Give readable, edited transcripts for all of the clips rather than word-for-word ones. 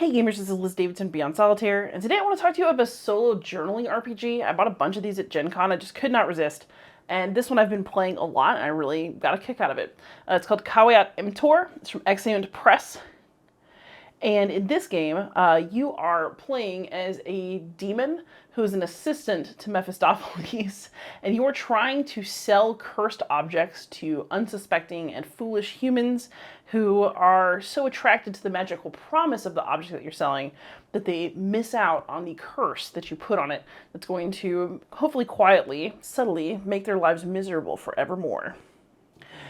Hey gamers, this is Liz Davidson, Beyond Solitaire, and today I want to talk to you about a solo journaling RPG. I bought a bunch of these at Gen Con, I just could not resist. And this one I've been playing a lot, and I really got a kick out of it. It's called Emptor. It's from Exeunt Press. And in this game, you are playing as a demon who is an assistant to Mephistopheles, and you are trying to sell cursed objects to unsuspecting and foolish humans who are so attracted to the magical promise of the object that you're selling that they miss out on the curse that you put on it that's going to, hopefully quietly, subtly, make their lives miserable forevermore.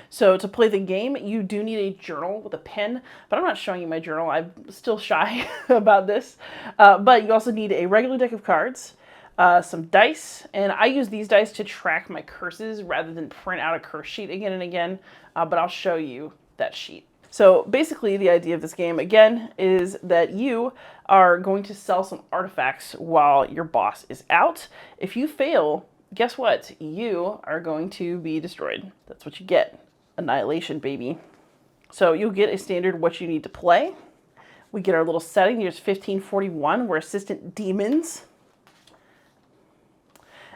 So to play the game, you do need a journal with a pen, but I'm not showing you my journal. I'm still shy about this. But you also need a regular deck of cards, some dice, and I use these dice to track my curses rather than print out a curse sheet again and again, but I'll show you that sheet. So basically the idea of this game, again, is that you are going to sell some artifacts while your boss is out. If you fail, guess what? You are going to be destroyed. That's what you get. Annihilation, baby. So you'll get a standard what you need to play. We get our little setting. Here's 1541. We're assistant demons.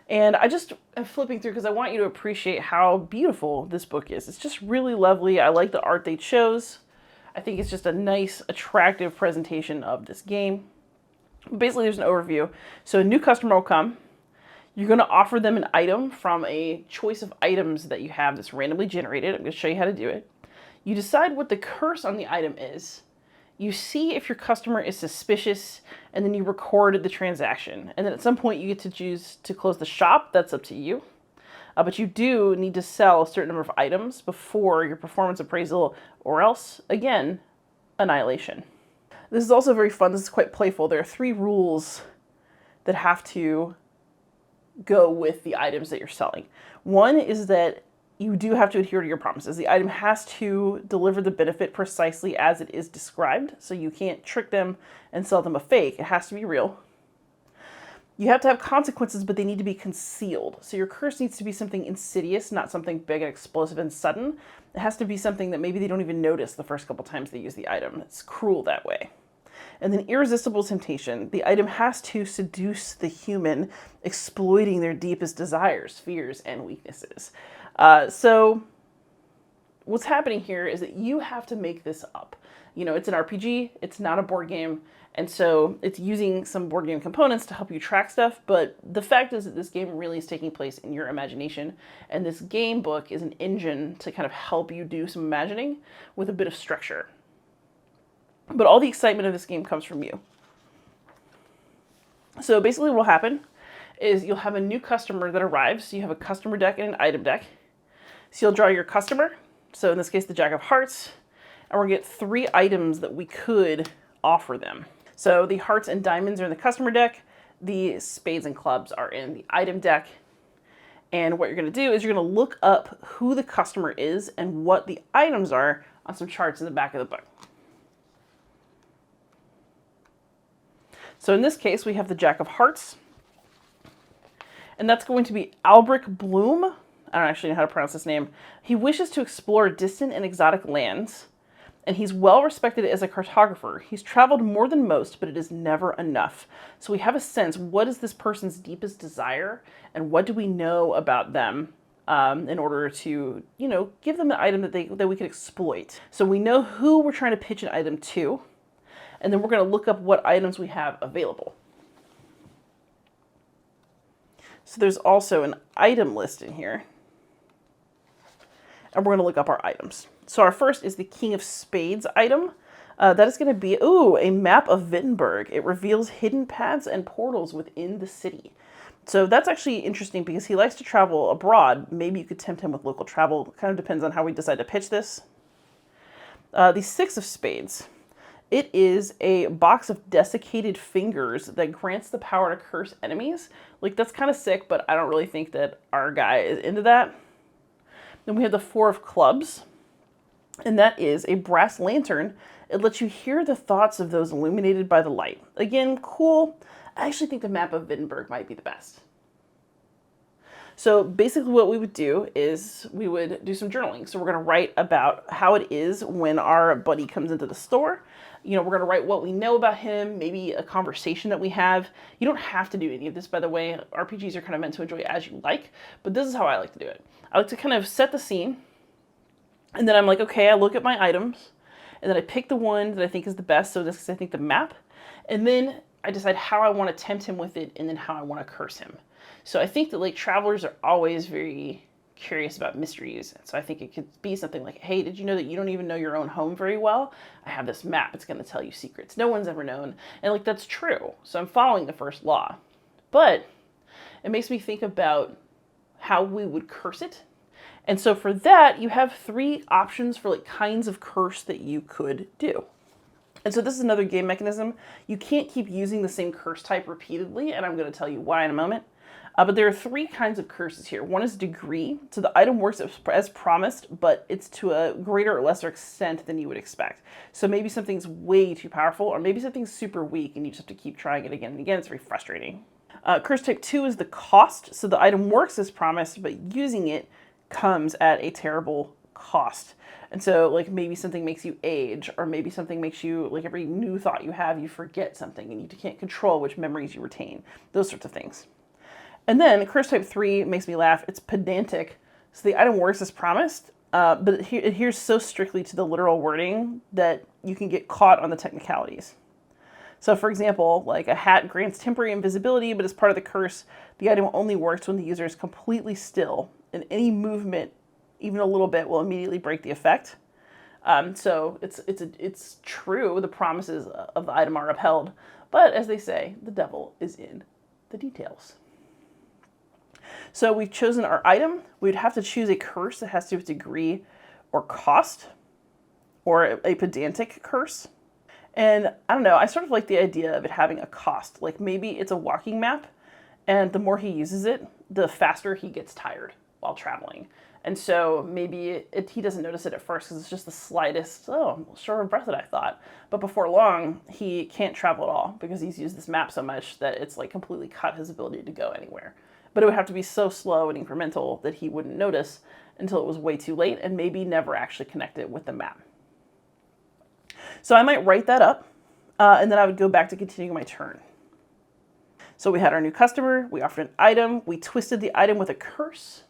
And I just am flipping through because I want you to appreciate how beautiful this book is. It's just really lovely. I like the art they chose. I think it's just a nice, attractive presentation of this game. Basically, there's an overview. So a new customer will come. You're going to offer them an item from a choice of items that you have that's randomly generated. I'm going to show you how to do it. You decide what the curse on the item is. You see if your customer is suspicious, and then you record the transaction. And then at some point you get to choose to close the shop. That's up to you. But you do need to sell a certain number of items before your performance appraisal, or else, again, annihilation. This is also very fun. This is quite playful. There are 3 rules that have to go with the items that you're selling. One is that you do have to adhere to your promises. The item has to deliver the benefit precisely as it is described, so you can't trick them and sell them a fake. It has to be real. You have to have consequences, but they need to be concealed. So your curse needs to be something insidious, not something big and explosive and sudden. It has to be something that maybe they don't even notice the first couple times they use the item. It's cruel that way. And then irresistible temptation. The item has to seduce the human, exploiting their deepest desires, fears, and weaknesses. So what's happening here is that you have to make this up. You know, it's an RPG, it's not a board game, and so it's using some board game components to help you track stuff, but the fact is that this game really is taking place in your imagination, and this game book is an engine to kind of help you do some imagining with a bit of structure. But all the excitement of this game comes from you. So basically what will happen is you'll have a new customer that arrives. So you have a customer deck and an item deck. So you'll draw your customer. So in this case, the Jack of Hearts. And we're going to get 3 items that we could offer them. So the hearts and diamonds are in the customer deck. The spades and clubs are in the item deck. And what you're going to do is you're going to look up who the customer is and what the items are on some charts in the back of the book. So in this case, we have the Jack of Hearts, and that's going to be Albrecht Bloom. I don't actually know how to pronounce this name. He wishes to explore distant and exotic lands, and he's well respected as a cartographer. He's traveled more than most, but it is never enough. So we have a sense, what is this person's deepest desire, and what do we know about them in order to, you know, give them an item that we could exploit. So we know who we're trying to pitch an item to. And then we're going to look up what items we have available. So there's also an item list in here. And we're going to look up our items. So our first is the King of Spades item. That is going to be, a map of Wittenberg. It reveals hidden paths and portals within the city. So that's actually interesting because he likes to travel abroad. Maybe you could tempt him with local travel. It kind of depends on how we decide to pitch this. The 6 of Spades. It is a box of desiccated fingers that grants the power to curse enemies. Like, that's kind of sick, but I don't really think that our guy is into that. Then we have the 4 of Clubs, and that is a brass lantern. It lets you hear the thoughts of those illuminated by the light. Again, cool. I actually think the map of Wittenberg might be the best. So basically what we would do is we would do some journaling. So we're going to write about how it is when our buddy comes into the store. You know, we're going to write what we know about him, maybe a conversation that we have. You don't have to do any of this, by the way. RPGs are kind of meant to enjoy as you like, but this is how I like to do it. I like to kind of set the scene, and then I'm like, okay, I look at my items, and then I pick the one that I think is the best, so this is, I think, the map, and then I decide how I want to tempt him with it, and then how I want to curse him. So I think that, like, travelers are always very curious about mysteries. So I think it could be something like, hey, did you know that you don't even know your own home very well? I have this map. It's going to tell you secrets no one's ever known. And, like, that's true. So I'm following the first law. But it makes me think about how we would curse it. And so for that, you have 3 options for, like, kinds of curse that you could do. And so this is another game mechanism. You can't keep using the same curse type repeatedly, and I'm going to tell you why in a moment. But there are 3 kinds of curses here. One is degree. So the item works as promised, but it's to a greater or lesser extent than you would expect. So maybe something's way too powerful, or maybe something's super weak, and you just have to keep trying it again and again. It's very frustrating. Curse type 2 is the cost. So the item works as promised, but using it comes at a terrible cost. And so, like, maybe something makes you age, or maybe something makes you, like, every new thought you have, you forget something, and you can't control which memories you retain. Those sorts of things. And then curse type 3 makes me laugh. It's pedantic. So the item works as promised, but it adheres so strictly to the literal wording that you can get caught on the technicalities. So for example, like a hat grants temporary invisibility, but as part of the curse, the item only works when the user is completely still, and any movement, even a little bit, will immediately break the effect. So it's true, the promises of the item are upheld, but as they say, the devil is in the details. So we've chosen our item. We'd have to choose a curse that has to do with degree or cost, or a pedantic curse. And I don't know, I sort of like the idea of it having a cost. Like maybe it's a walking map, and the more he uses it, the faster he gets tired while traveling. And so maybe he doesn't notice it at first because it's just the slightest, oh, I'm short of breath than I thought. But before long, he can't travel at all because he's used this map so much that it's like completely cut his ability to go anywhere. But it would have to be so slow and incremental that he wouldn't notice until it was way too late and maybe never actually connect it with the map. So I might write that up, and then I would go back to continuing my turn. So we had our new customer, we offered an item, we twisted the item with a curse.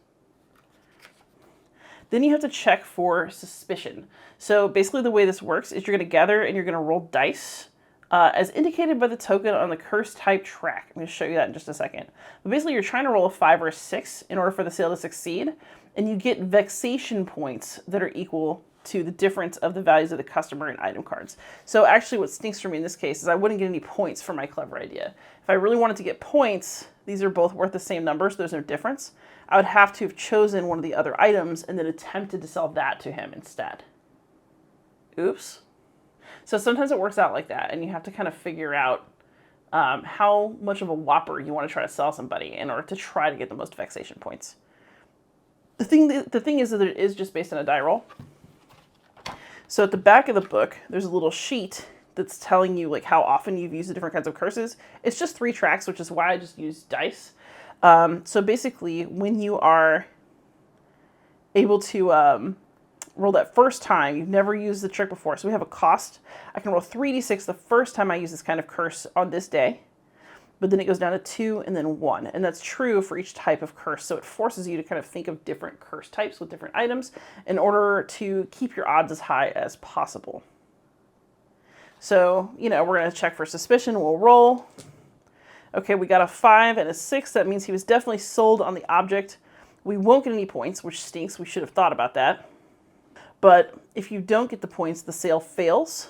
Then you have to check for suspicion. So basically the way this works is you're going to gather and you're going to roll dice as indicated by the token on the curse type track. I'm going to show you that in just a second. But basically you're trying to roll a 5 or a 6 in order for the sale to succeed, and you get vexation points that are equal to the difference of the values of the customer and item cards. So actually what stinks for me in this case is I wouldn't get any points for my clever idea. If I really wanted to get points, these are both worth the same number, so there's no difference. I would have to have chosen one of the other items and then attempted to sell that to him instead. Oops. So sometimes it works out like that, and you have to kind of figure out how much of a whopper you want to try to sell somebody in order to try to get the most vexation points. The thing is that it is just based on a die roll. So at the back of the book, there's a little sheet that's telling you like how often you've used the different kinds of curses. It's just 3 tracks, which is why I just used dice. So basically, when you are able to roll that first time, you've never used the trick before. So we have a cost. I can roll 3d6 the first time I use this kind of curse on this day. But then it goes down to 2 and then 1. And that's true for each type of curse. So it forces you to kind of think of different curse types with different items in order to keep your odds as high as possible. So, you know, we're going to check for suspicion. We'll roll. Okay, we got a 5 and a 6. That means he was definitely sold on the object. We won't get any points, which stinks. We should have thought about that. But if you don't get the points, the sale fails.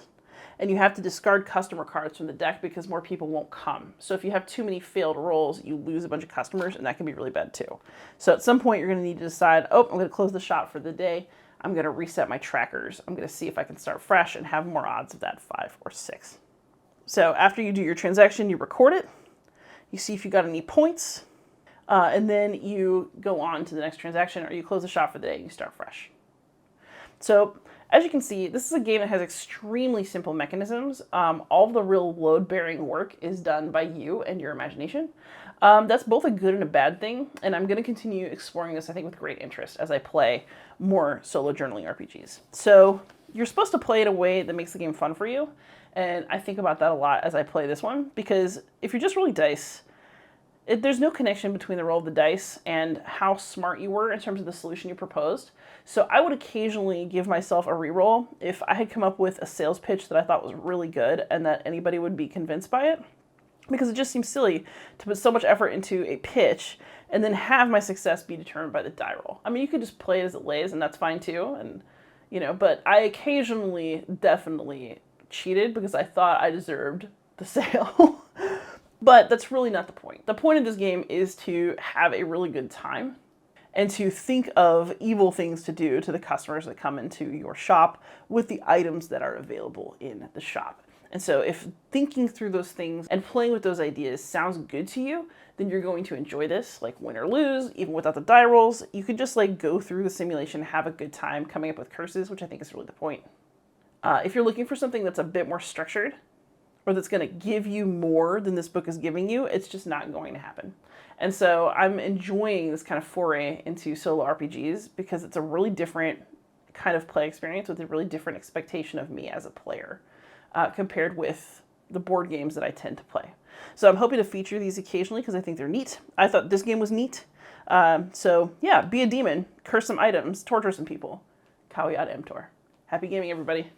And you have to discard customer cards from the deck because more people won't come. So if you have too many failed rolls, you lose a bunch of customers, and that can be really bad too. So at some point, you're going to need to decide, oh, I'm going to close the shop for the day. I'm going to reset my trackers. I'm going to see if I can start fresh and have more odds of that 5 or 6. So after you do your transaction, you record it. You see if you got any points. And then you go on to the next transaction, or you close the shop for the day and you start fresh. So as you can see, this is a game that has extremely simple mechanisms. All of the real load-bearing work is done by you and your imagination. That's both a good and a bad thing, and I'm going to continue exploring this, I think, with great interest as I play more solo journaling RPGs. So you're supposed to play in a way that makes the game fun for you, And I think about that a lot as I play this one, because if you're just rolling dice, there's no connection between the roll of the dice and how smart you were in terms of the solution you proposed. So I would occasionally give myself a reroll if I had come up with a sales pitch that I thought was really good and that anybody would be convinced by it, because it just seems silly to put so much effort into a pitch and then have my success be determined by the die roll. I mean, you could just play it as it lays, and that's fine too. And but I occasionally definitely cheated because I thought I deserved the sale. But that's really not the point. The point of this game is to have a really good time and to think of evil things to do to the customers that come into your shop with the items that are available in the shop. And so if thinking through those things and playing with those ideas sounds good to you, then you're going to enjoy this, like win or lose, even without the die rolls. You can just like go through the simulation, have a good time coming up with curses, which I think is really the point. If you're looking for something that's a bit more structured, or that's going to give you more than this book is giving you, it's just not going to happen. And so I'm enjoying this kind of foray into solo RPGs because it's a really different kind of play experience with a really different expectation of me as a player compared with the board games that I tend to play. So I'm hoping to feature these occasionally because I think they're neat. I thought this game was neat. So yeah, be a demon, curse some items, torture some people. Caveat emptor. Happy gaming, everybody.